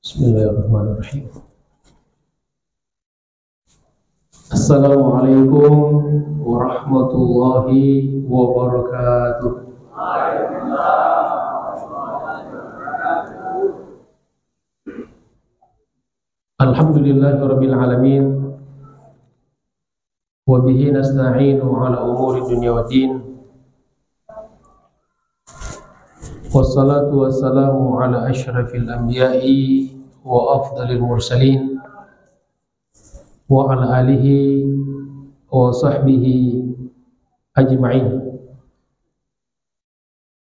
Bismillahirrahmanirrahim. Assalamualaikum warahmatullahi wabarakatuh. Alhamdulillahirabbil alamin. Wa bihi nasta'inu ala umuri dunya waddin. Wassalatu wassalamu ala asyrafil anbiya'i wa afdalil mursalin wa ala alihi wa sahbihi ajma'in.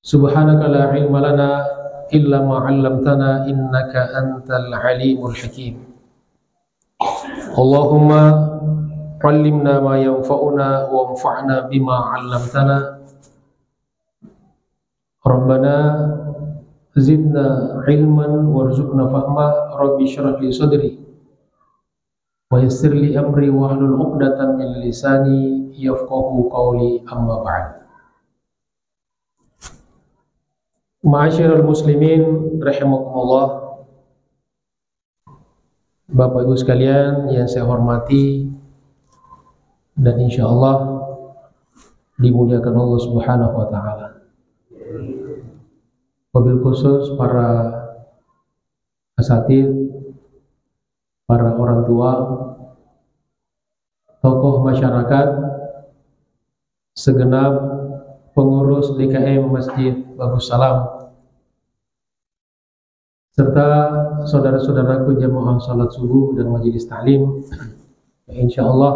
Subhanaka la ilma lana illa ma 'allamtana innaka antal alimul hakim. Allahumma 'allimna ma yanfa'una wanfa'na bima 'allamtana. Rabbana zidna ilman warzuqna fahma. Rabbi syrah li sadri wa yassir li amri wahlul 'uqdatam min lisani yafqahu qawli, amma ba'd. Ma'asyiral muslimin rahimakumullah, Bapak Ibu sekalian yang saya hormati dan insyaallah dimuliakan Allah Subhanahu wa taala. Wabil khusus para asatid, para orang tua, tokoh masyarakat, segenap pengurus DKM Masjid Babus Salam, serta saudara-saudaraku jamaah salat subuh dan majelis ta'lim. Insyaallah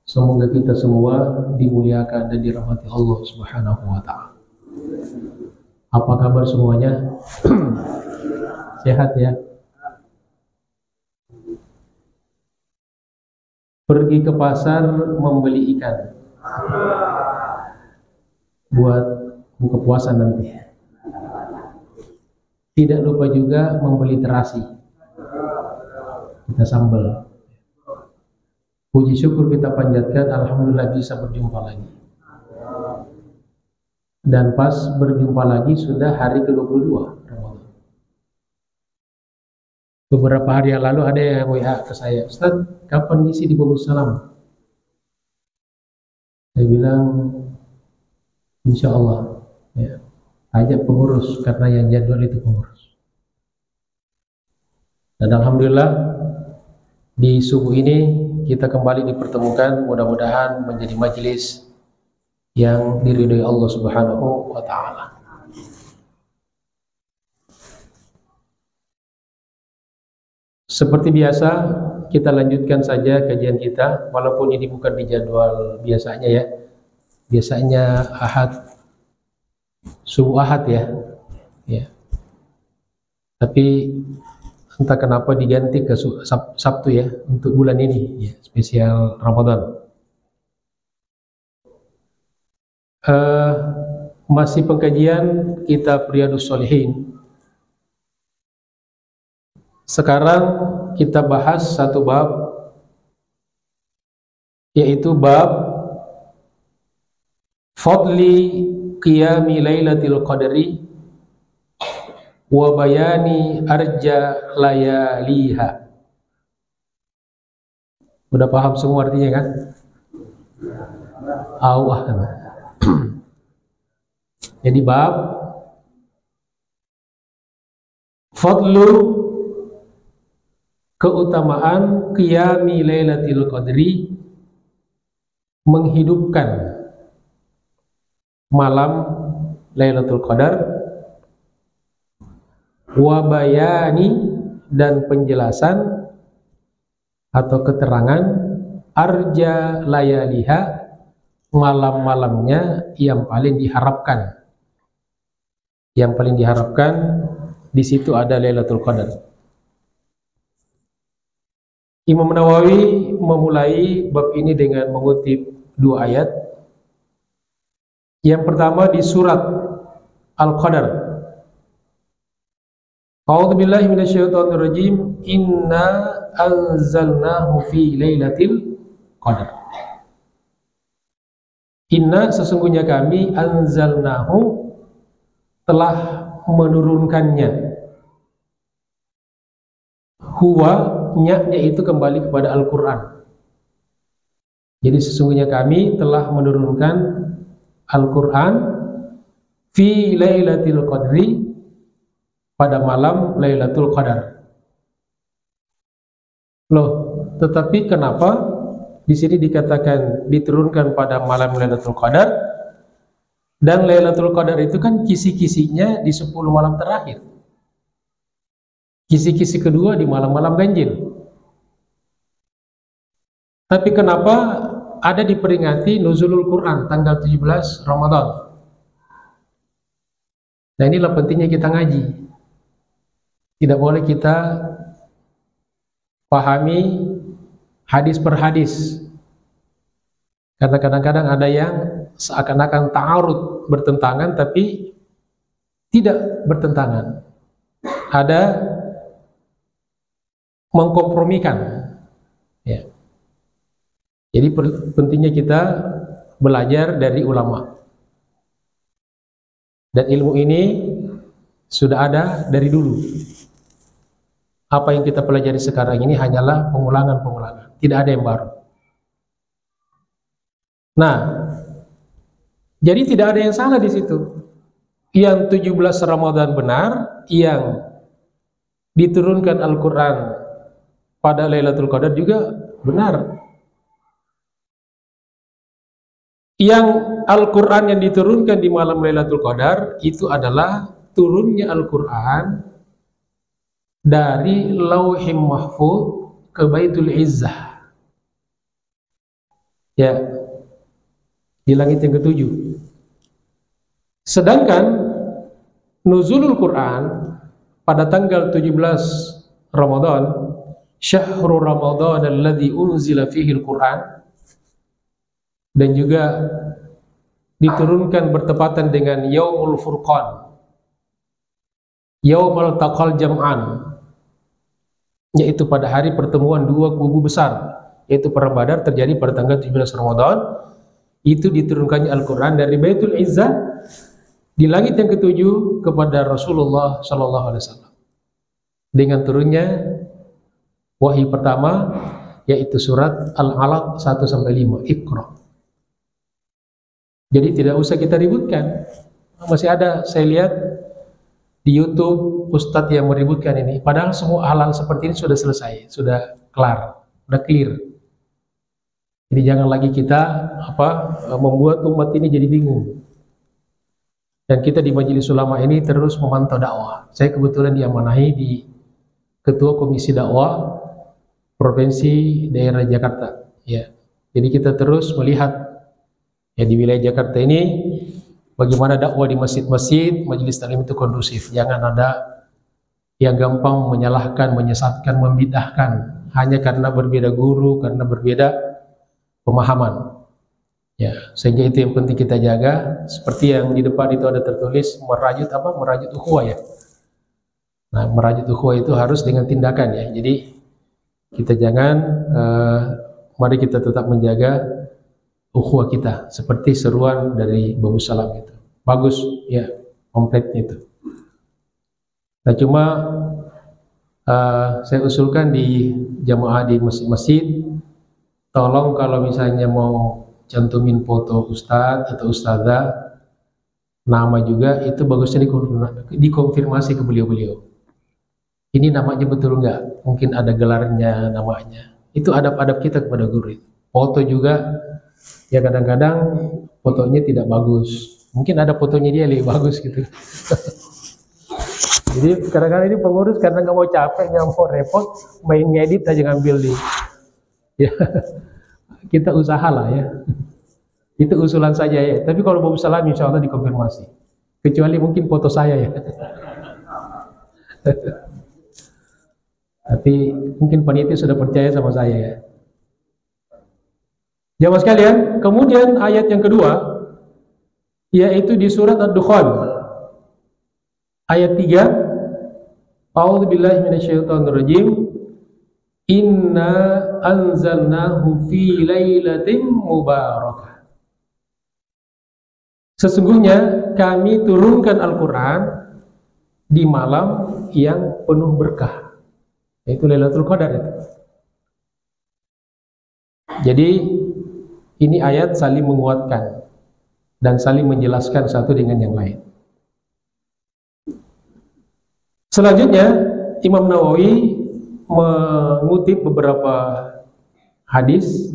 semoga kita semua dimuliakan dan dirahmati Allah Subhanahu wa taala. Apa kabar semuanya? Sehat ya? Pergi ke pasar membeli ikan buat buka puasa nanti. Tidak lupa juga membeli terasi, kita sambal. Puji syukur kita panjatkan, alhamdulillah bisa berjumpa lagi. Dan pas berjumpa lagi sudah hari ke-22 Ramadan. Beberapa hari yang lalu ada yang WA ke saya, Ustaz, kapan ngisi di Babus Salam? Saya bilang, insya Allah ya, ajak pengurus, karena yang jadwal itu pengurus. Dan alhamdulillah di subuh ini kita kembali dipertemukan, mudah-mudahan menjadi majelis yang diridhoi Allah Subhanahu wa taala. Seperti biasa, kita lanjutkan saja kajian kita, walaupun ini bukan di jadwal biasanya ya. Biasanya Ahad, subuh Ahad ya. Ya. Tapi entah kenapa diganti ke Sabtu ya untuk bulan ini ya, spesial Ramadan. Masih pengkajian kitab Riyadhus Shalihin. Sekarang kita bahas satu bab, yaitu bab Fadli Qiyami Lailatul Qadri wa Bayani Arja Layaliha. Udah paham semua artinya kan? Awah kan? Jadi bab Fadlu, keutamaan Qiyami Lailatul Qadri, menghidupkan malam Lailatul Qadar, wa bayani, dan penjelasan atau keterangan arja layaliha, malam-malamnya yang paling diharapkan. Yang paling diharapkan di situ ada Lailatul Qadar. Imam Nawawi memulai bab ini dengan mengutip dua ayat. Yang pertama di surat Al-Qadar. A'udzu billahi minasyaitonir rajim. Inna anzalnahu fi lailatul qadar. Inna, sesungguhnya kami, anzalnahu, telah menurunkannya Huwa-nya itu kembali kepada Al-Quran. Jadi sesungguhnya kami telah menurunkan Al-Quran fi Lailatul Qadri, pada malam Lailatul Qadar. Loh, tetapi kenapa di sini dikatakan diturunkan pada malam Lailatul Qadar, dan Lailatul Qadar itu kan kisi-kisinya di 10 malam terakhir. Kisi-kisi kedua di malam-malam ganjil. Tapi kenapa ada diperingati nuzulul Quran tanggal 17 Ramadan? Nah, inilah pentingnya kita ngaji. Tidak boleh kita pahami hadis per hadis. Karena kadang-kadang ada yang seakan-akan ta'arud, bertentangan, tapi tidak bertentangan. Ada mengkompromikan, ya. Jadi pentingnya kita belajar dari ulama, dan ilmu ini sudah ada dari dulu. Apa yang kita pelajari sekarang ini hanyalah pengulangan-pengulangan, tidak ada yang baru. Nah, jadi tidak ada yang salah di situ. Yang 17 Ramadan benar, yang diturunkan Al-Quran pada Lailatul Qadar juga benar. Yang Al-Quran yang diturunkan di malam Lailatul Qadar itu adalah turunnya Al-Quran dari Lauhim Mahfuz ke Baitul Izzah, ya, di langit yang ketujuh. Sedangkan nuzulul Quran pada tanggal 17 Ramadan, Syahrul Ramadan alladzi unzila fihi al-Quran, dan juga diturunkan bertepatan dengan Yaumul Furqan, Yaumul Taqal Jam'an, yaitu pada hari pertemuan dua kubu besar, yaitu Perang Badar terjadi pada tanggal 17 Ramadan. Itu diturunkannya Al-Quran dari Baitul Izzah di langit yang ketujuh kepada Rasulullah SAW, dengan turunnya wahyu pertama, yaitu surat Al-Alaq 1-5, Iqra. Jadi tidak usah kita ributkan. Masih ada, saya lihat di YouTube, ustadz yang meributkan ini. Padahal semua hal-hal seperti ini sudah selesai, sudah kelar, sudah clear. Jadi jangan lagi kita membuat umat ini jadi bingung. Dan kita di Majelis Ulama ini terus memantau dakwah. Saya kebetulan diamanahi di Ketua Komisi Dakwah Provinsi Daerah Jakarta, ya. Jadi kita terus melihat, ya, di wilayah Jakarta ini bagaimana dakwah di masjid-masjid, majelis taklim itu kondusif. Jangan ada yang gampang menyalahkan, menyesatkan, membid'ahkan hanya karena berbeda guru, karena berbeda pemahaman. Ya, sehingga itu yang penting kita jaga. Seperti yang di depan itu ada tertulis merajut merajut ukhuwah, ya. Nah, merajut ukhuwah itu harus dengan tindakan, ya. Jadi kita jangan mari kita tetap menjaga ukhuwah kita seperti seruan dari Babu Salam itu. Bagus, ya, kompletnya itu. Nah, cuma saya usulkan di jamaah di masjid-masjid, tolong kalau misalnya mau cantumin foto ustadz atau ustadzah, nama juga, itu bagusnya dikonfirmasi ke beliau-beliau. Ini namanya betul enggak? Mungkin ada gelarnya, namanya. Itu adab-adab kita kepada guru. Foto juga, ya, kadang-kadang fotonya tidak bagus. Mungkin ada fotonya dia lebih bagus gitu. Jadi kadang-kadang ini pengurus karena nggak mau capek, nggak mau repot, main ngedit aja ngambil di. Ya, kita usahalah, ya. Itu usulan saja, ya. Tapi kalau Babu Salam insya Allah dikonfirmasi. Kecuali mungkin foto saya, ya. Tapi mungkin panitia sudah percaya sama saya, ya. Jamaah sekalian, kemudian ayat yang kedua, yaitu di surat Ad-Dukhan ayat 3. A'udzubillahi minasyaitonirrajim. Inna anzalnahu fi lailatin mubarakah. Sesungguhnya kami turunkan Al-Quran di malam yang penuh berkah. yaitu Lailatul Qadar itu. Jadi ini ayat saling menguatkan dan saling menjelaskan satu dengan yang lain. Selanjutnya Imam Nawawi mengutip beberapa hadis.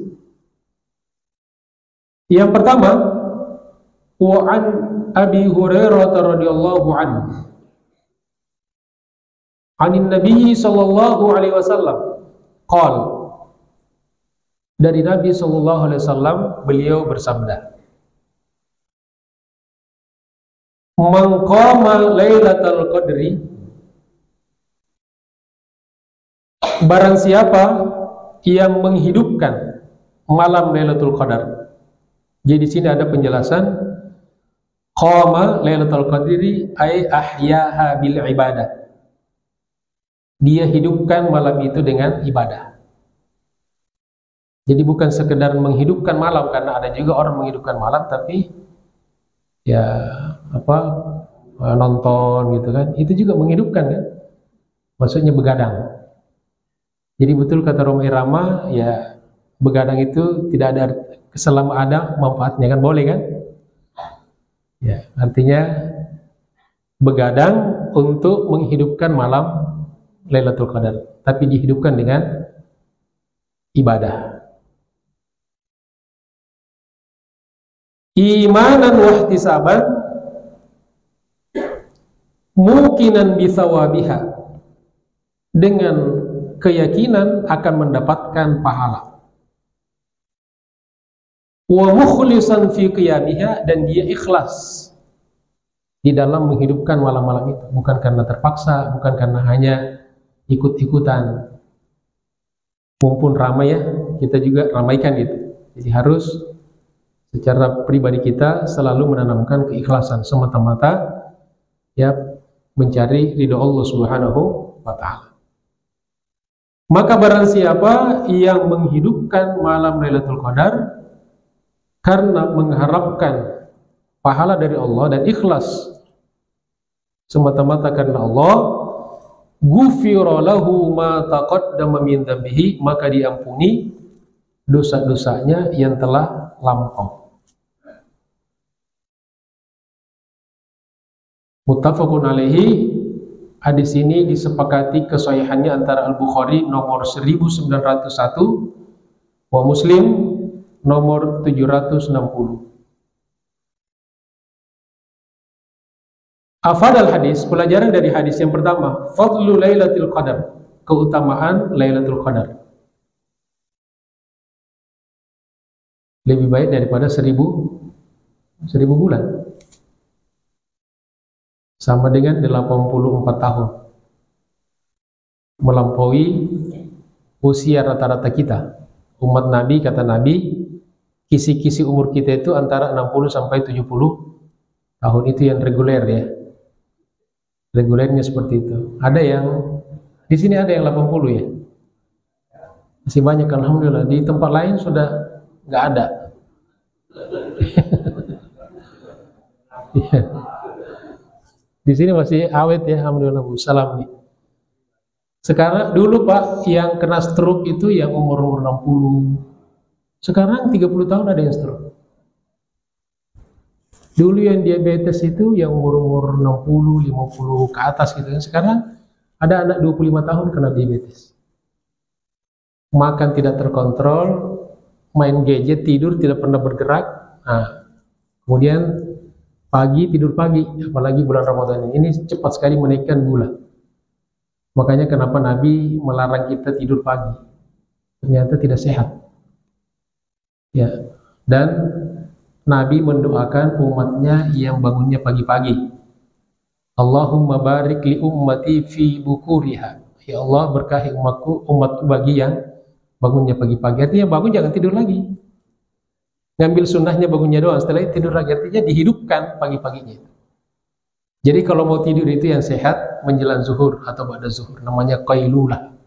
Yang pertama, wa an Abi Hurairah radhiyallahu anhu anin Nabi sallallahu alaihi wasallam qala, dari Nabi sallallahu alaihi wasallam beliau bersabda, man qama lailatul qadri, barang siapa yang menghidupkan malam Lailatul Qadar. Jadi di sini ada penjelasan qama Lailatul Qadri ay ahyaha bil ibadah. Dia hidupkan malam itu dengan ibadah. Jadi bukan sekedar menghidupkan malam, karena ada juga orang menghidupkan malam tapi ya nonton gitu kan. Itu juga menghidupkan kan? Maksudnya begadang. Jadi betul kata Roma Irama, ya begadang itu tidak ada, selama ada manfaatnya kan, boleh kan? Ya, artinya begadang untuk menghidupkan malam Lailatul Qadar, tapi dihidupkan dengan ibadah. Imanan wahtisaban mukinan bisawabiha, dengan keyakinan akan mendapatkan pahala. Wa mukhlisan fi qiyamiha, dan dia ikhlas di dalam menghidupkan malam-malam itu, bukan karena terpaksa, bukan karena hanya ikut-ikutan. Mumpun ramai ya, kita juga ramaikan gitu. Jadi harus secara pribadi kita selalu menanamkan keikhlasan semata-mata ya mencari ridho Allah Subhanahu wa taala. Maka barang siapa yang menghidupkan malam Lailatul Qadar karena mengharapkan pahala dari Allah dan ikhlas semata-mata karena Allah, ghufira lahu ma taqaddama min dhanbihi, maka diampuni dosa-dosanya yang telah lampau. Muttafaqun alaihi. Hadis ini disepakati kesahihannya antara Al-Bukhari nomor 1901 wa Muslim nomor 760. Afadal hadis, pelajaran dari hadis yang pertama, fadlu Lailatul Qadar, keutamaan Lailatul Qadar. Lebih baik daripada 1000 bulan. Sama dengan 84 tahun, melampaui usia rata-rata kita. Umat Nabi, kata Nabi, kisi-kisi umur kita itu antara 60 sampai 70 tahun, itu yang reguler ya. Regulernya seperti itu. Ada yang di sini ada yang 80 ya. Masih banyak alhamdulillah. Di tempat lain sudah nggak ada. Iya. Di sini masih awet ya, alhamdulillah. Salam nih. Sekarang dulu Pak yang kena stroke itu yang umur 60. Sekarang 30 tahun ada yang stroke. Dulu yang diabetes itu yang umur 60, 50 ke atas gitu. Sekarang ada anak 25 tahun kena diabetes. Makan tidak terkontrol, main gadget, tidur tidak pernah bergerak. Nah, kemudian pagi tidur pagi, apalagi bulan Ramadan ini cepat sekali menaikkan gula. Makanya kenapa Nabi melarang kita tidur pagi? Ternyata tidak sehat. Ya, dan Nabi mendoakan umatnya yang bangunnya pagi-pagi. Allahumma barik li ummati fi bukuriha. Ya Allah, berkahi umatku bagi yang bangunnya pagi-pagi. Artinya bangun jangan tidur lagi. Ngambil sunnahnya bangunnya doang, setelah itu tidur lagi, artinya dihidupkan pagi-paginya. Jadi kalau mau tidur itu yang sehat menjelang zuhur atau ba'da zuhur, namanya qailulah.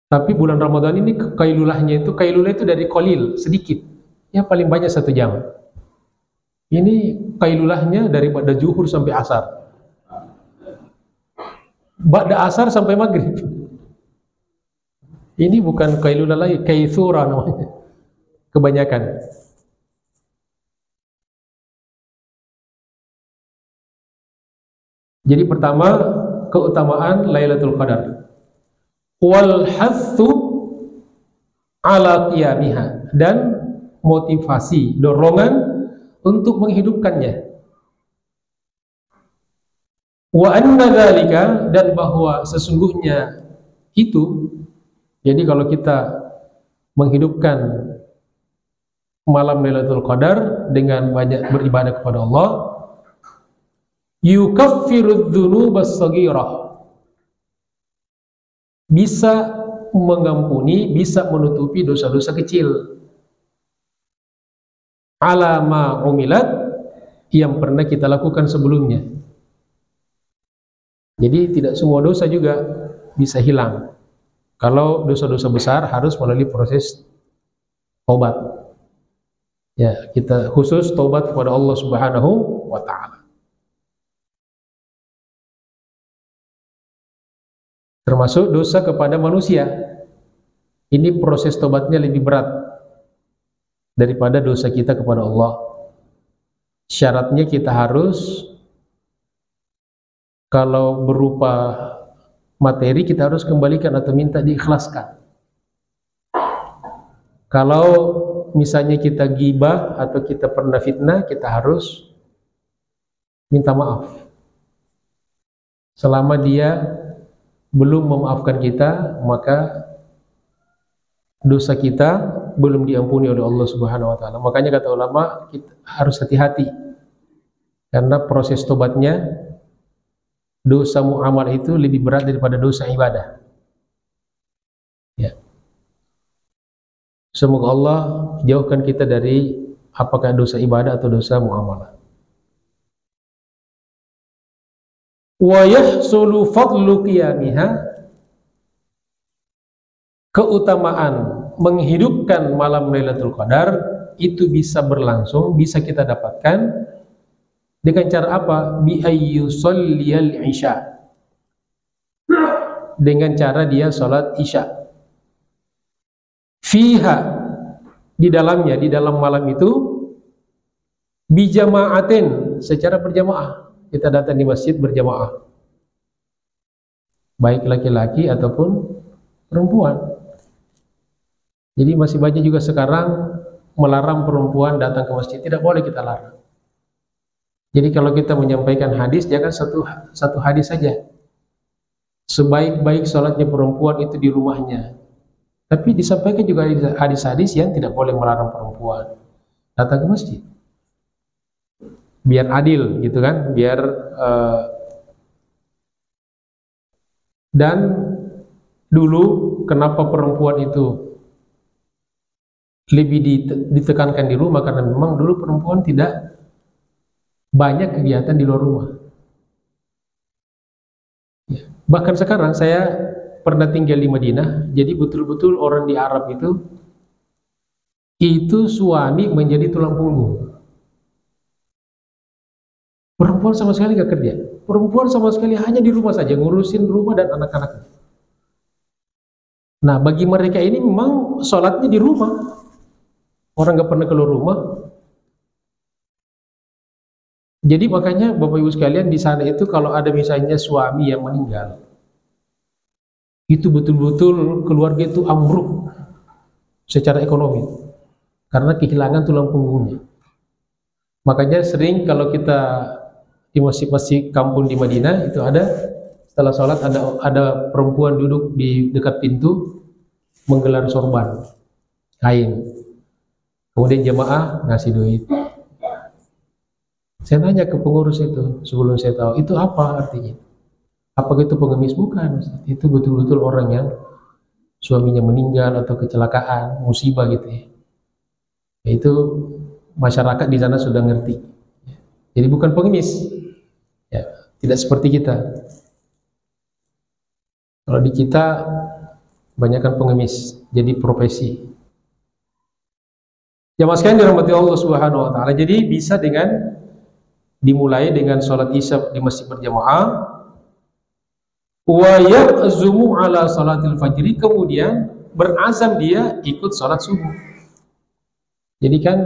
Tapi bulan Ramadan ini qailulahnya itu, qailulah itu dari qalil, sedikit, ya paling banyak 1 jam. Ini qailulahnya dari ba'da zuhur sampai asar, ba'da asar sampai maghrib. Ini bukan kailula lagi, kaitsura namanya. Kebanyakan. Jadi pertama, keutamaan Lailatul Qadar. Wal hathu ala qiyamiha, dan motivasi, dorongan untuk menghidupkannya. Wa anna dzalika, dan bahwa sesungguhnya itu, jadi kalau kita menghidupkan malam Lailatul Qadar dengan banyak beribadah kepada Allah, yukaffiru dzunubas shaghirah, bisa mengampuni, bisa menutupi dosa-dosa kecil, ala ma umilat, yang pernah kita lakukan sebelumnya. Jadi tidak semua dosa juga bisa hilang. Kalau dosa-dosa besar harus melalui proses taubat. Ya, kita khusus taubat kepada Allah Subhanahu wa taala. Termasuk dosa kepada manusia. Ini proses taubatnya lebih berat daripada dosa kita kepada Allah. Syaratnya kita harus, kalau berupa materi, kita harus kembalikan atau minta diikhlaskan. Kalau misalnya kita ghibah atau kita pernah fitnah, kita harus minta maaf. Selama dia belum memaafkan kita, maka dosa kita belum diampuni oleh Allah Subhanahu wa taala. Makanya kata ulama, kita harus hati-hati, karena proses tobatnya, dosa muamalah itu lebih berat daripada dosa ibadah. Ya. Semoga Allah jauhkan kita dari apakah dosa ibadah atau dosa muamalah. Wa yahsulu fadlu qiyamiha, keutamaan menghidupkan malam Lailatul Qadar itu bisa berlangsung, bisa kita dapatkan dengan cara apa? Bi ayyusalliyal isya, dengan cara dia salat isya. Fiha, di dalamnya, di dalam malam itu, bijama'atin, secara berjamaah. Kita datang di masjid berjamaah, baik laki-laki ataupun perempuan. Jadi masih banyak juga sekarang melarang perempuan datang ke masjid. Tidak boleh kita larang. Jadi kalau kita menyampaikan hadis, jangan satu hadis saja. Sebaik-baik sholatnya perempuan itu di rumahnya. Tapi disampaikan juga hadis-hadis yang tidak boleh melarang perempuan datang ke masjid. Biar adil gitu kan, biar dan dulu kenapa perempuan itu lebih ditekankan di rumah, karena memang dulu perempuan tidak banyak kegiatan di luar rumah. Ya. Bahkan sekarang saya pernah tinggal di Madinah, jadi betul-betul orang di Arab itu suami menjadi tulang punggung. Perempuan sama sekali gak kerja. Perempuan sama sekali hanya di rumah saja, ngurusin rumah dan anak-anaknya. Nah, bagi mereka ini memang sholatnya di rumah. Orang gak pernah keluar rumah. Jadi makanya Bapak Ibu sekalian, di sana itu kalau ada misalnya suami yang meninggal, itu betul-betul keluarga itu ambruk secara ekonomi karena kehilangan tulang punggungnya. Makanya sering kalau kita di masjid-masjid kampung di Madinah itu ada, setelah sholat ada perempuan duduk di dekat pintu menggelar sorban kain, kemudian jemaah ngasih duit. Saya tanya ke pengurus itu sebelum saya tahu itu apa artinya. Apakah itu pengemis? Bukan. Itu betul-betul orang yang suaminya meninggal atau kecelakaan, musibah gitu ya. Itu masyarakat di sana sudah ngerti. Jadi bukan pengemis. Ya, tidak seperti kita. Kalau di kita banyakkan pengemis, jadi profesi. Jamaah sekalian dirahmati Allah Subhanahu wa taala. Jadi bisa dimulai dengan sholat isya di masjid berjamaah, wa ya'zumu ala salatil fajri, kemudian berazam dia ikut sholat subuh. Jadi kan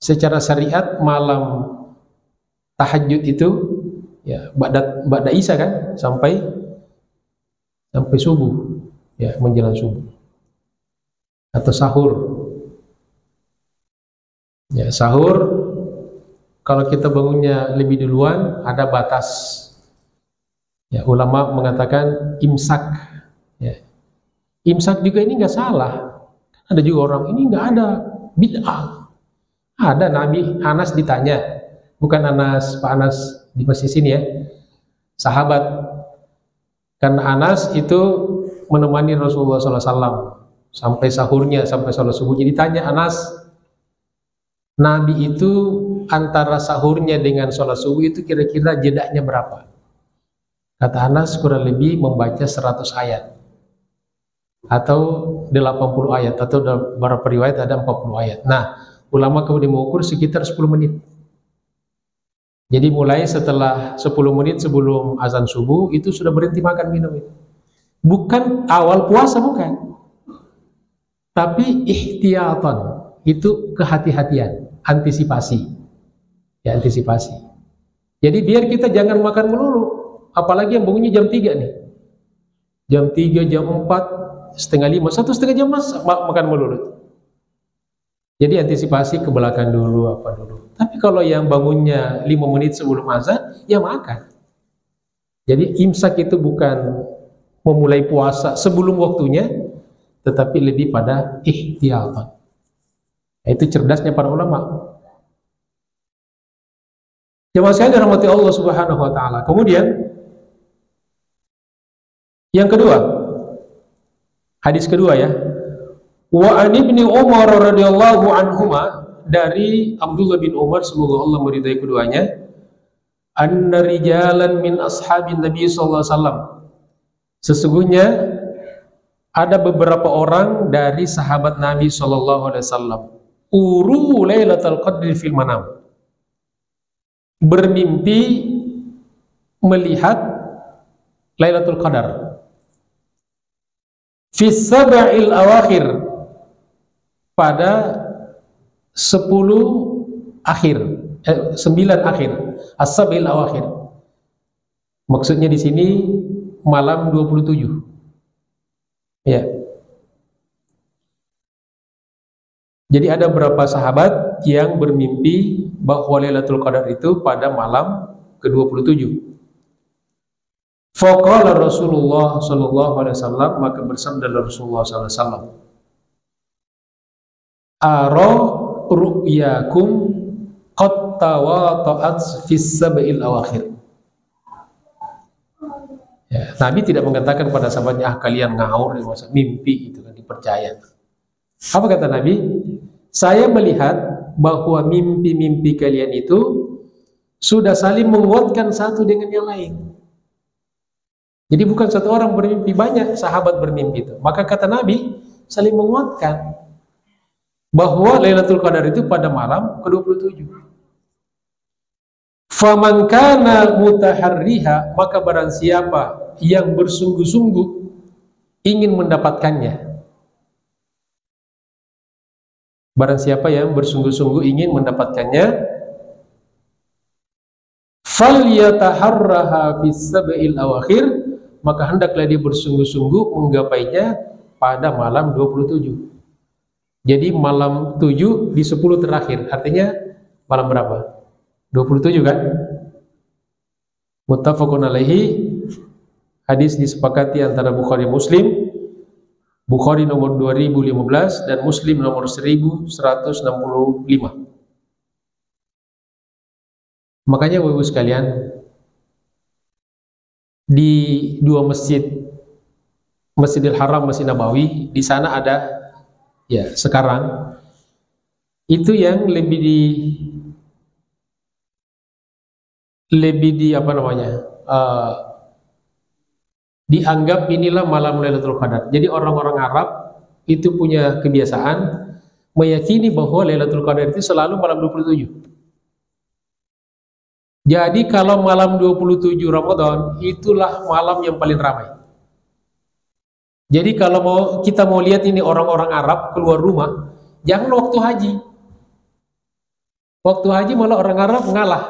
secara syariat malam tahajud itu ya ba'da isya kan sampai subuh, ya menjelang subuh atau sahur. Ya, sahur kalau kita bangunnya lebih duluan ada batas. Ya, ulama mengatakan imsak. Ya. Imsak juga ini nggak salah. Ada juga orang ini nggak ada bid'ah. Ada Nabi Anas ditanya, bukan Anas Pak Anas di masjid sini ya, sahabat. Karena Anas itu menemani Rasulullah SAW sampai sahurnya, sampai sholat subuhnya. Ditanya Anas, Nabi itu antara sahurnya dengan sholat subuh itu kira-kira jedanya berapa? Kata Anas kurang lebih membaca 100 ayat atau 80 ayat atau beberapa riwayat ada 40 ayat. Nah, ulama kemudian mengukur sekitar 10 menit. Jadi mulai setelah 10 menit sebelum azan subuh itu sudah berhenti makan minum itu. Bukan awal puasa, bukan. Tapi ihtiyatan, itu kehati-hatian, antisipasi. Ya, antisipasi. Jadi biar kita jangan makan melulu. Apalagi yang bangunnya jam 3 nih. Jam 3, jam 4, setengah 5, 1,5 jam makan melulu. Jadi antisipasi ke belakang dulu, apa dulu. Tapi kalau yang bangunnya 5 menit sebelum azan, ya makan. Jadi imsak itu bukan memulai puasa sebelum waktunya, tetapi lebih pada ihtiyatan. Itu cerdasnya para ulama. Jemaah sekalian dirahmati Allah Subhanahu wa taala. Kemudian yang kedua, hadis kedua ya. Wa an ibni Umar radhiyallahu anhuma, dari Abdullah bin Umar semoga Allah meridai keduanya, anna rijalan min ashabin Nabi sallallahu alaihi wasallam, sesungguhnya ada beberapa orang dari sahabat Nabi sallallahu alaihi wasallam, uru lailatul qadri fil manam, bermimpi melihat Lailatul Qadar fi sab'il awakhir, pada 10 akhir, 9 akhir, as-sab'il awakhir. Maksudnya di sini malam 27. Ya. Jadi ada beberapa sahabat yang bermimpi bahwa Lailatul Qadar itu pada malam ke-27. Faqala Rasulullah sallallahu alaihi wasallam, maka bersabda Rasulullah sallallahu alaihi wasallam, ara ru'yakum qad tawata'at fis sab'il awakhir. Ya, Nabi tidak mengatakan pada sahabatnya, kalian ngawur, masa mimpi itu kan dipercaya. Apa kata Nabi? Saya melihat bahwa mimpi-mimpi kalian itu sudah saling menguatkan satu dengan yang lain. Jadi bukan satu orang bermimpi, banyak sahabat bermimpi itu. Maka kata Nabi, saling menguatkan bahwa Lailatul Qadar itu pada malam ke-27. Faman kana mutaharriha, maka barang siapa yang bersungguh-sungguh ingin mendapatkannya. Barang siapa yang bersungguh-sungguh ingin mendapatkannya, falyataharraha fis sab'il awakhir, maka hendaklah dia bersungguh-sungguh menggapainya pada malam 27. Jadi malam 7 di 10 terakhir, artinya malam berapa? 27 kan? Muttafaqun alaihi, hadis disepakati antara Bukhari Muslim. Bukhari nomor 2015 dan Muslim nomor 1165. Makanya Bapak-Ibu sekalian, di dua masjid, Masjidil Haram, Masjid Nabawi, di sana ada ya sekarang itu yang lebih di apa namanya, dianggap inilah malam Lailatul Qadar. Jadi orang-orang Arab itu punya kebiasaan meyakini bahwa Lailatul Qadar itu selalu malam 27. Jadi kalau malam 27 Ramadan itulah malam yang paling ramai. Jadi kalau kita mau lihat ini orang-orang Arab keluar rumah, jangan waktu haji. Waktu haji malah orang Arab ngalah.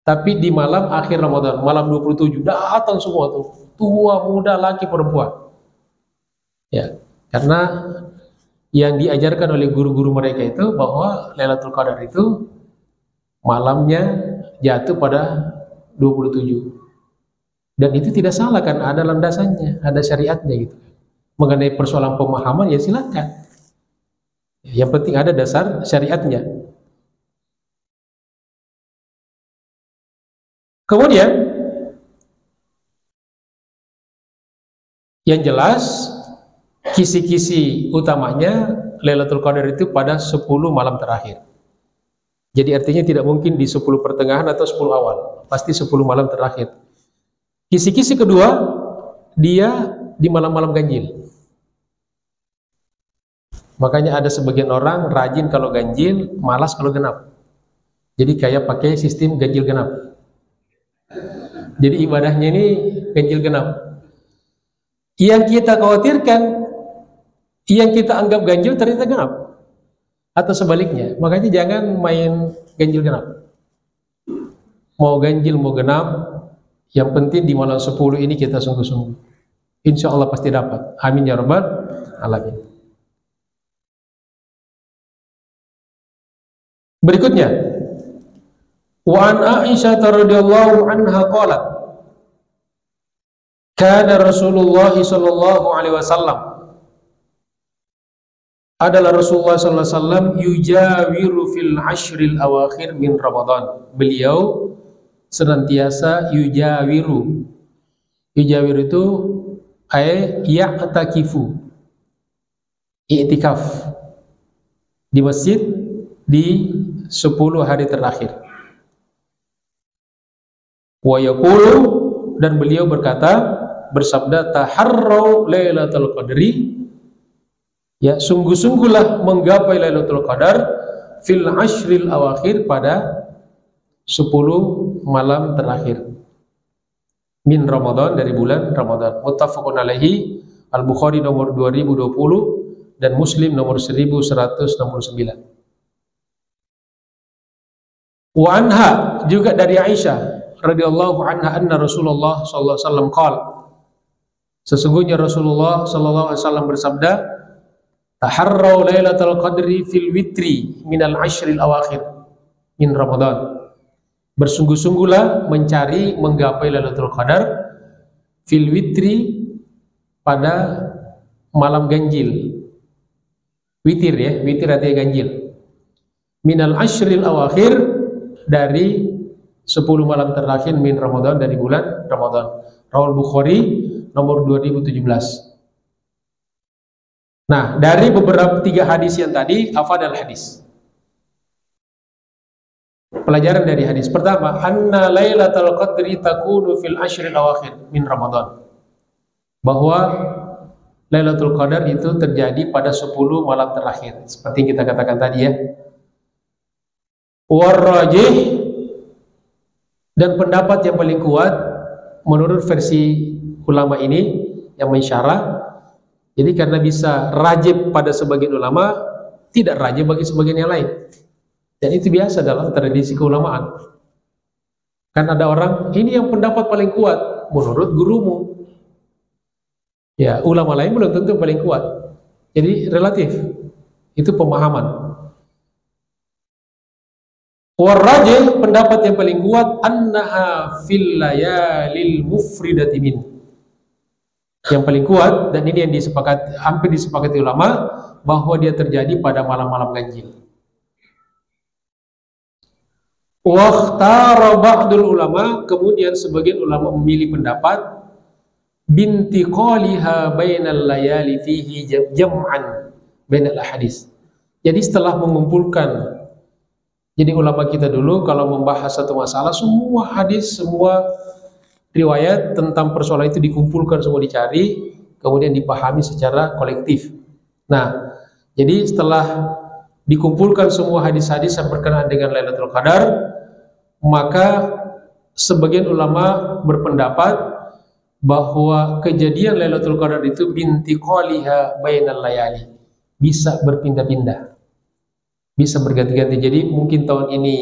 Tapi di malam akhir Ramadan, malam 27, datang semua tuh, tua, muda, laki, perempuan. Ya, karena yang diajarkan oleh guru-guru mereka itu bahwa Lailatul Qadar itu malamnya jatuh pada 27. Dan itu tidak salah kan, ada landasannya, ada syariatnya gitu. Mengenai persoalan pemahaman ya silakan. Yang penting ada dasar syariatnya. Kemudian yang jelas kisi-kisi utamanya Lailatul Qadar itu pada 10 malam terakhir. Jadi artinya tidak mungkin di 10 pertengahan atau 10 awal, pasti 10 malam terakhir. Kisi-kisi kedua, dia di malam-malam ganjil. Makanya ada sebagian orang rajin kalau ganjil, malas kalau genap. Jadi kayak pakai sistem ganjil genap. Jadi ibadahnya ini ganjil genap. Yang kita khawatirkan, yang kita anggap ganjil ternyata genap. Atau sebaliknya. Makanya jangan main ganjil genap. Mau ganjil, mau genap, yang penting di malam 10 ini kita sungguh-sungguh. Insya Allah pasti dapat. Amin ya rabbal alamin. Berikutnya, wa an Aisyah radhiyallahu anha qalat, kana Rasulullah sallallahu alaihi wasallam, adalah Rasulullah sallallahu alaihi wasallam yujawiru fil ashril awakhir min Ramadan. Beliau senantiasa yujawiru. Yujawiru itu ya'takifu, i'tikaf di masjid di 10 hari terakhir. Wa yaqulu, dan beliau berkata, bersabda, taharrau lailatul qadri, ya sungguh-sungguhlah menggapai Lailatul Qadar fil ashril awakhir pada 10 malam terakhir min Ramadan, dari bulan Ramadan. Muttafaqun alaihi, Al-Bukhari nomor 2020 dan Muslim nomor 1169. Wa anha, juga dari Aisyah radhiyallahu anha, anna Rasulullah sallallahu alaihi wasallam qala, sesungguhnya Rasulullah sallallahu alaihi wasallam bersabda, taharrau lailatul qadri fil witri minal ashril awakhir min Ramadan. Bersungguh-sungguhlah mencari menggapai Lailatul Qadar fil witri pada malam ganjil. Witir ya, witir artinya ganjil. Minal ashril awakhir, dari 10 malam terakhir min Ramadan, dari bulan Ramadan. Rawal Bukhari nomor 2017. Nah, dari beberapa 3 hadis yang tadi, afadal hadis. Pelajaran dari hadis pertama, anna lailatul qadri takunu fil ashril awakhir min Ramadan. Bahwa Lailatul Qadar itu terjadi pada 10 malam terakhir, seperti yang kita katakan tadi ya. Warrajih, dan pendapat yang paling kuat menurut versi ulama ini yang mensyarah. Jadi karena bisa rajib pada sebagian ulama, tidak rajib bagi sebagian yang lain. Dan itu biasa dalam tradisi keulamaan. Kan ada orang, ini yang pendapat paling kuat menurut gurumu. Ya, ulama lain belum tentu paling kuat. Jadi relatif. Itu pemahaman. Warrajih, pendapat yang paling kuat, annaha fil layalil mufridati min. Yang paling kuat, dan ini yang disepakati, hampir disepakati ulama, bahwa dia terjadi pada malam-malam ganjil. Wakhtara ba'dul ulama, kemudian sebagian ulama memilih pendapat bintiqaliha bainal layali fihi jam'an bainal hadis. Jadi setelah mengumpulkan, jadi ulama kita dulu kalau membahas satu masalah, semua hadis, semua riwayat tentang persoalan itu dikumpulkan, semua dicari, kemudian dipahami secara kolektif. Nah, jadi setelah dikumpulkan semua hadis-hadis yang berkenaan dengan Lailatul Qadar, maka sebagian ulama berpendapat bahwa kejadian Lailatul Qadar itu bintiqaliha bainal layali, bisa berpindah-pindah, bisa berganti-ganti. Jadi mungkin tahun ini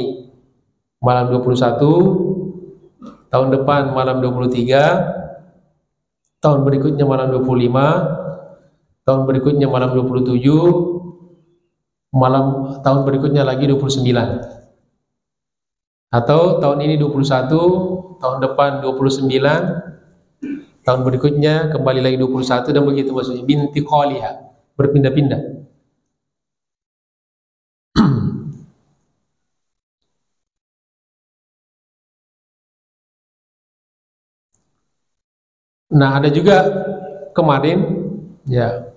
malam 21, tahun depan malam 23, tahun berikutnya malam 25, tahun berikutnya malam 27, tahun berikutnya lagi 29. Atau tahun ini 21, tahun depan 29, tahun berikutnya kembali lagi 21, dan begitu maksudnya binti qaliha, berpindah-pindah. Nah, ada juga kemarin ya,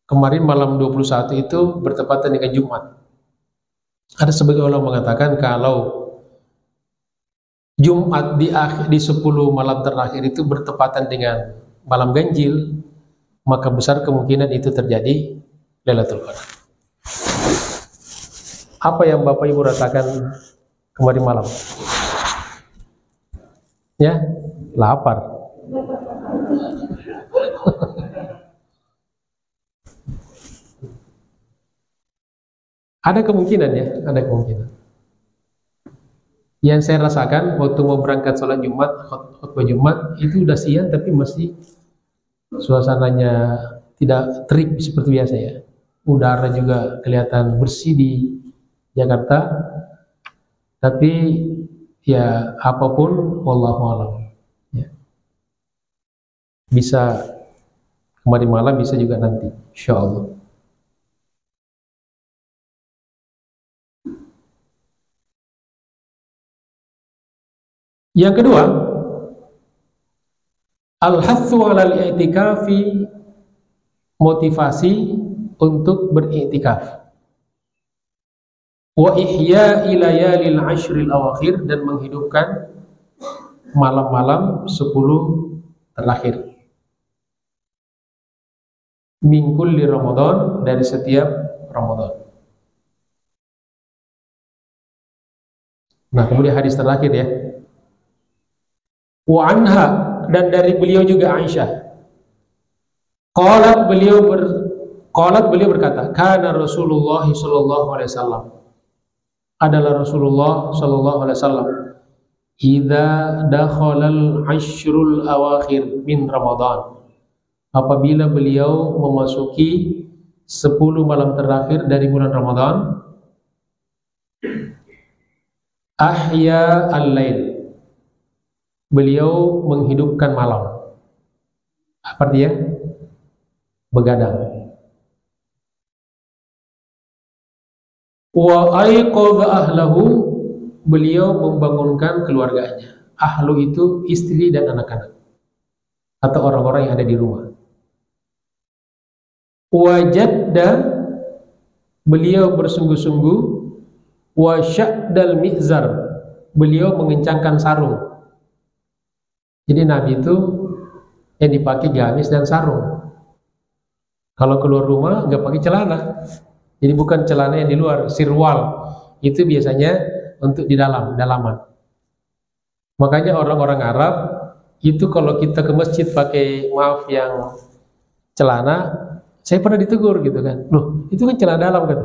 kemarin malam 21 itu bertepatan dengan Jumat. Ada sebagian ulama mengatakan kalau Jumat di 10 malam terakhir itu bertepatan dengan malam ganjil, maka besar kemungkinan itu terjadi Lailatul Qadar. Apa yang Bapak Ibu rasakan kemarin malam? Ya, lapar. Ada kemungkinan ya, ada kemungkinan. Yang saya rasakan waktu mau berangkat sholat Jumat, khutbah Jumat, itu udah siang tapi masih suasananya tidak terik seperti biasa ya. Udara juga kelihatan bersih di Jakarta, tapi ya apapun, wallahu a'lam. Ya. Bisa kemarin malam, bisa juga nanti, insya Allah. Yang kedua, al-hathu 'alal i'tikafi, motivasi untuk beriktikaf. Wa ihya'i layalil 'ashril awakhir, dan menghidupkan malam-malam 10 terakhir. Min kulli Ramadan, dari setiap Ramadan. Nah, kemudian hadis terakhir ya. Wa anha, dan dari beliau juga Aisyah. Qalat beliau berkata, kana Rasulullah sallallahu alaihi wasallam, adalah Rasulullah sallallahu alaihi wasallam, idza dakhalal asyrul awakhir min Ramadan, apabila beliau memasuki 10 malam terakhir dari bulan Ramadan, ahya al-lail, beliau menghidupkan malam. Apa artinya? Begadang. Wa aiqadha ahlahu, beliau membangunkan keluarganya. Ahlu itu istri dan anak-anak, atau orang-orang yang ada di rumah. Wa jadda, beliau bersungguh-sungguh. Wa syaddal mizar, beliau mengencangkan sarung. Jadi Nabi itu yang dipakai gamis dan sarung. Kalau keluar rumah nggak pakai celana. Jadi bukan celana yang di luar, sirwal. Itu biasanya untuk di dalaman. Makanya orang-orang Arab itu kalau kita ke masjid pakai, maaf, yang celana, saya pernah ditegur gitu kan. Loh, itu kan celana dalam kan.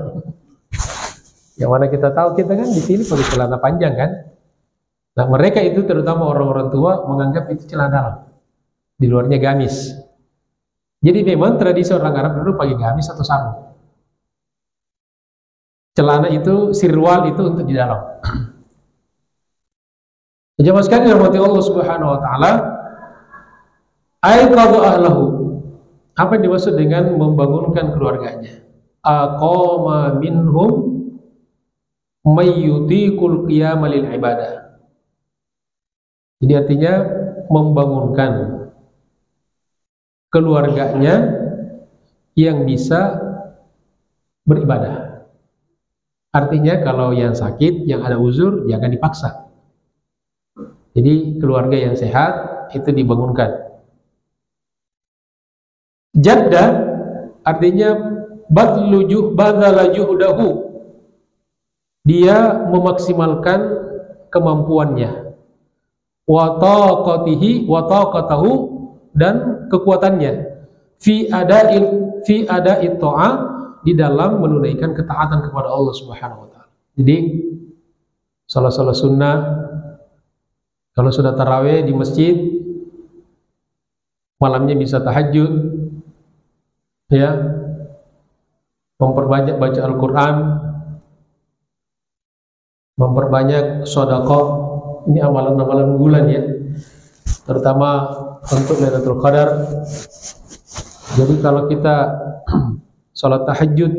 Yang mana kita tahu, kita kan di sini pakai celana panjang kan. Nah, mereka itu terutama orang-orang tua menganggap itu celana dalam, di luarnya gamis. Jadi memang tradisi orang Arab dulu pakai gamis atau sarung. Celana itu, sirwal itu untuk di dalam. Jemaah sekalian dirahmati Allah Subhanahu wa taala, aiqadha ahlahu, apa yang dimaksud dengan membangunkan keluarganya? Aqama minhum mayyutiqul qiyam lil ibadah. Jadi artinya membangunkan keluarganya yang bisa beribadah. Artinya kalau yang sakit, yang ada uzur, jangan dipaksa. Jadi keluarga yang sehat itu dibangunkan. Jadda artinya badala juhdahu, dia memaksimalkan kemampuannya. wa taqatahu, dan kekuatannya, fi ada'it ta'ah, di dalam menunaikan ketaatan kepada Allah Subhanahu wa taala. Jadi salah sunnah kalau sudah tarawih di masjid, malamnya bisa tahajud, ya, memperbanyak baca Al-Quran, memperbanyak sedekah. Ini amalan-amalan bulan ya, terutama untuk Lailatul Qadar. Jadi kalau kita sholat tahajud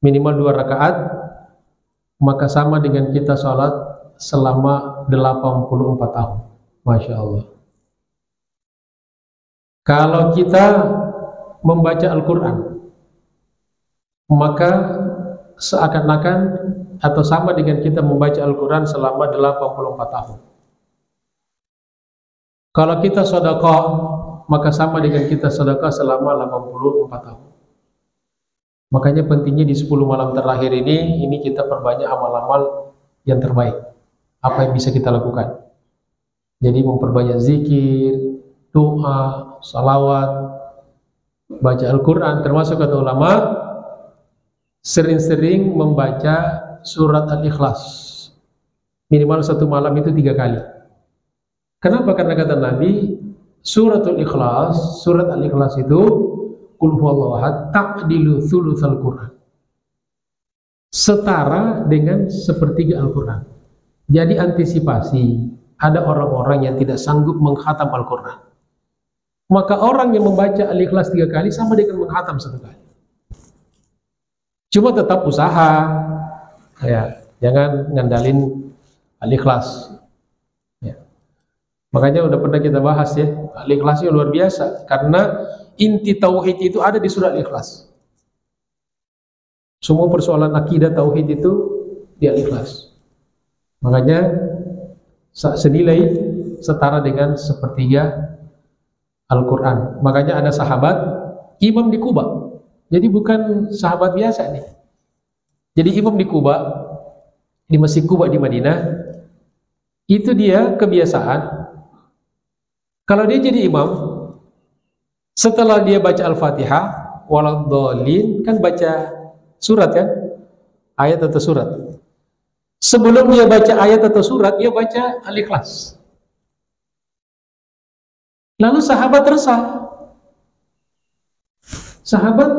minimal 2 rakaat, maka sama dengan kita sholat selama 84 tahun. Masya Allah. Kalau kita membaca Al-Quran, maka seakan-akan atau sama dengan kita membaca Al-Quran selama 84 tahun. Kalau kita sedekah, maka sama dengan kita sedekah selama 84 tahun. Makanya pentingnya di 10 malam terakhir ini kita perbanyak amal-amal yang terbaik. Apa yang bisa kita lakukan? Jadi memperbanyak zikir, doa, salawat, baca Al-Quran, termasuk kata ulama, sering-sering membaca surat Al-Ikhlas. Minimal 1 malam itu 3 kali. Kenapa? Karena kata Nabi, surat Al-Ikhlas itu Qul huwallahu ahad ta'dilu thulutsal Qur'an. Setara dengan sepertiga Al-Quran. Jadi antisipasi ada orang-orang yang tidak sanggup mengkhatam Al-Quran, maka orang yang membaca Al-Ikhlas 3 kali sama dengan mengkhatam 1 kali. Cuma tetap usaha, ya, jangan ngandalin Al-Ikhlas. Ya. Makanya udah pernah kita bahas ya, Al-Ikhlasnya luar biasa, karena inti tauhid itu ada di surah Al-Ikhlas. Semua persoalan akidah tauhid itu di Al-Ikhlas. Makanya senilai setara dengan sepertiga Al-Quran. Makanya ada sahabat imam di Kuba. Jadi bukan sahabat biasa nih. Jadi imam di Kuba, di Masjid Kuba di Madinah, itu dia kebiasaan kalau dia jadi imam, setelah dia baca Al-Fatihah, waladhdallin, kan baca surat kan? Ayat atau surat. Sebelum dia baca ayat atau surat, dia baca Al-Ikhlas. Lalu sahabat resah. Sahabat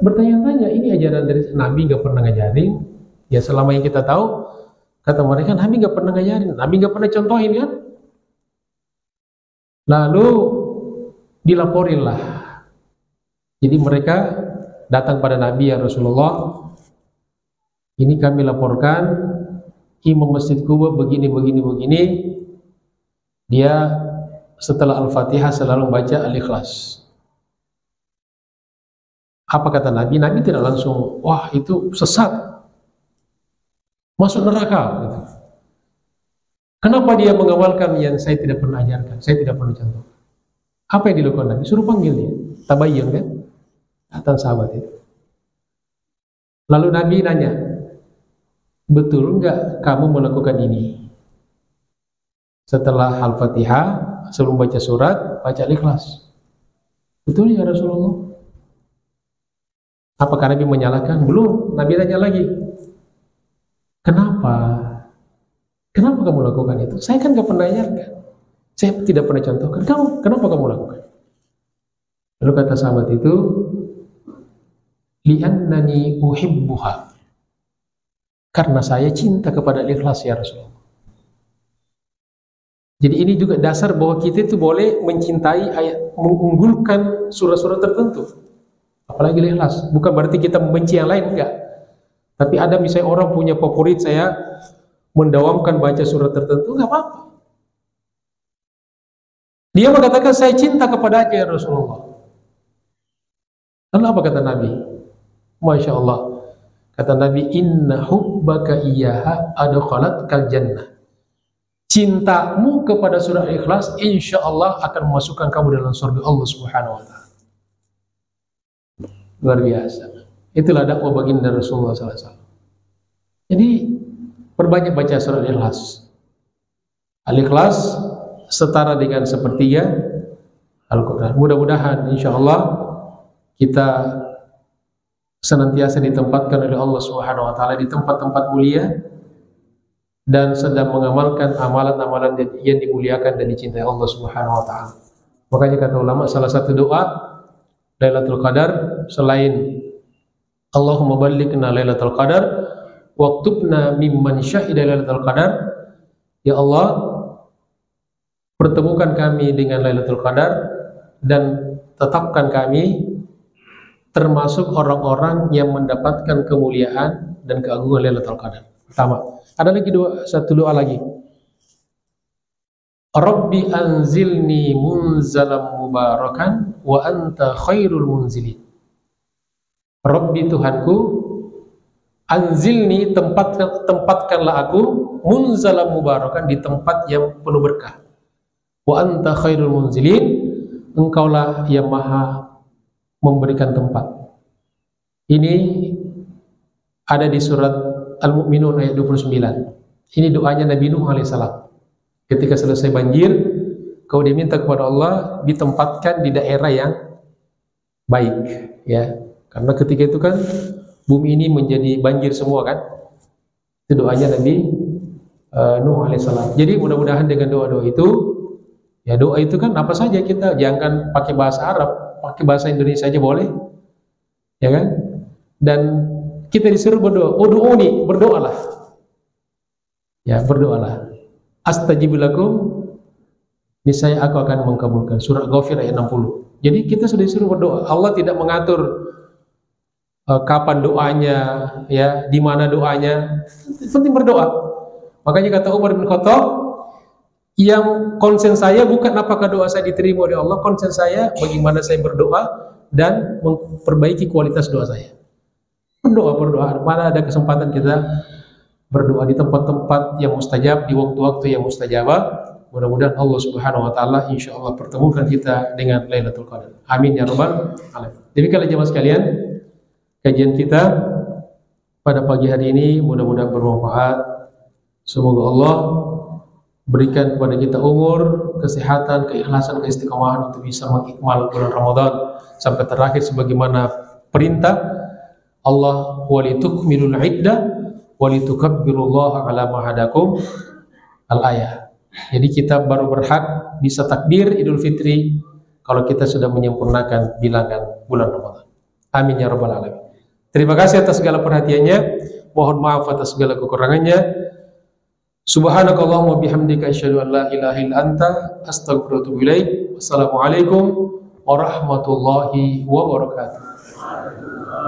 bertanya-tanya, ini ajaran dari Nabi, nggak pernah ngajarin. Ya selama yang kita tahu, kata mereka, Nabi nggak pernah ngajarin, Nabi nggak pernah contohin kan? Lalu dilaporinlah. Jadi mereka datang pada Nabi, ya Rasulullah, ini kami laporkan imam Masjid Kuba begini. Dia setelah Al-Fatihah selalu baca Al-Ikhlas. Apa kata Nabi? Nabi tidak langsung, wah itu sesat, masuk neraka gitu. Kenapa dia mengamalkan yang saya tidak pernah ajarkan, saya tidak pernah contoh? Apa yang dilakukan Nabi? Suruh panggil dia, tabayyun kan? Datang sahabat itu. Lalu Nabi nanya, betul enggak kamu melakukan ini? Setelah Al-Fatihah, sebelum baca surat, baca Al-Ikhlas. Betul ya Rasulullah? Apakah Nabi menyalahkan? Belum. Nabi tanya lagi, kenapa? Kenapa kamu lakukan itu? Saya kan gak pernah ajarkan, saya tidak pernah contohkan. Kenapa kamu lakukan? Lalu kata sahabat itu, li'annani uhibbuha, karena saya cinta kepada Al-Ikhlas ya Rasulullah. Jadi ini juga dasar bahwa kita itu boleh mencintai ayat, mengunggulkan surah-surah tertentu, apalagi Al-Ikhlas. Bukan berarti kita membenci yang lain, enggak. Tapi ada misalnya orang punya favorit, saya mendawamkan baca surat tertentu, enggak apa-apa. Dia mengatakan saya cinta kepada aja ya Rasulullah. Lalu apa kata Nabi? Masya Allah, kata Nabi, inna hubbaka iyyaha adkhalatkal jannah. Cintamu kepada surah Ikhlas insya Allah akan memasukkan kamu dalam surga Allah Subhanahu wa ta'ala. Luar biasa. Itulah dakwah baginda Rasulullah SAW. Jadi perbanyak baca surah Ikhlas. Al-Ikhlas setara dengan sepertiga Al-Quran. Mudah-mudahan insyaallah kita senantiasa ditempatkan oleh Allah Subhanahu wa taala di tempat-tempat mulia dan sedang mengamalkan amalan-amalan yang dimuliakan dan dicintai Allah Subhanahu wa taala. Makanya kata ulama, salah satu doa Lailatul Qadar selain Allahumma ballighna Lailatul Qadar waktubna mimman syahida Lailatul Qadar, ya Allah pertemukan kami dengan Lailatul Qadar dan tetapkan kami termasuk orang-orang yang mendapatkan kemuliaan dan keagungan Lailatul Qadar. Pertama. Ada lagi satu doa lagi. Rabbi anzilni munzalam mubarakan wa anta khairul munzilin. Rabbi Tuhanku, anzilni tempatkanlah aku munzalam mubarakan di tempat yang penuh berkah. Wa anta khairul munzilin, engkaulah yang maha memberikan tempat. Ini ada di surat Al-Mu'minun ayat 29. Ini doanya Nabi Nuh alaihissalam. Ketika selesai banjir, kau diminta kepada Allah ditempatkan di daerah yang baik, ya. Karena ketika itu kan bumi ini menjadi banjir semua kan. Itu doanya Nabi Nuh alaihissalam. Jadi mudah-mudahan dengan doa-doa itu, ya doa itu kan apa saja kita, jangan pakai bahasa Arab, pakai bahasa Indonesia aja boleh, ya kan? Dan kita disuruh berdoa. Ud'uni, berdoalah. Ya, berdoalah. Astajib lakum, niscaya aku akan mengabulkan. Surah Ghafir ayat 60. Jadi kita sudah disuruh berdoa. Allah tidak mengatur kapan doanya, ya, di mana doanya. Penting berdoa. Makanya kata Umar bin Khattab, yang konsen saya bukan apakah doa saya diterima oleh Allah, konsen saya bagaimana saya berdoa dan memperbaiki kualitas doa saya. Berdoa. Mana ada kesempatan kita berdoa di tempat-tempat yang mustajab, di waktu-waktu yang mustajabah. Mudah-mudahan Allah Subhanahu wa taala insyaallah pertemukan kita dengan Lailatul Qadar. Amin ya rabbal alamin. Demikianlah jemaah sekalian, kajian kita pada pagi hari ini mudah-mudahan bermanfaat. Semoga Allah berikan kepada kita umur, kesehatan, keikhlasan, keistiqomahan untuk bisa mengikmal bulan Ramadan sampai terakhir sebagaimana perintah Allah, walitukmilul iddah walitukabbirullaha ala ma hadakum al-ayah. Jadi kita baru berhak bisa takbir Idul Fitri kalau kita sudah menyempurnakan bilangan bulan Ramadan. Amin ya rabbal alamin. Terima kasih atas segala perhatiannya. Mohon maaf atas segala kekurangannya. Subhanakallahumma bihamdika asyhadu an la ilaha illa anta astaghfiruka wa atubu ilaik. Wassalamualaikum warahmatullahi wabarakatuh.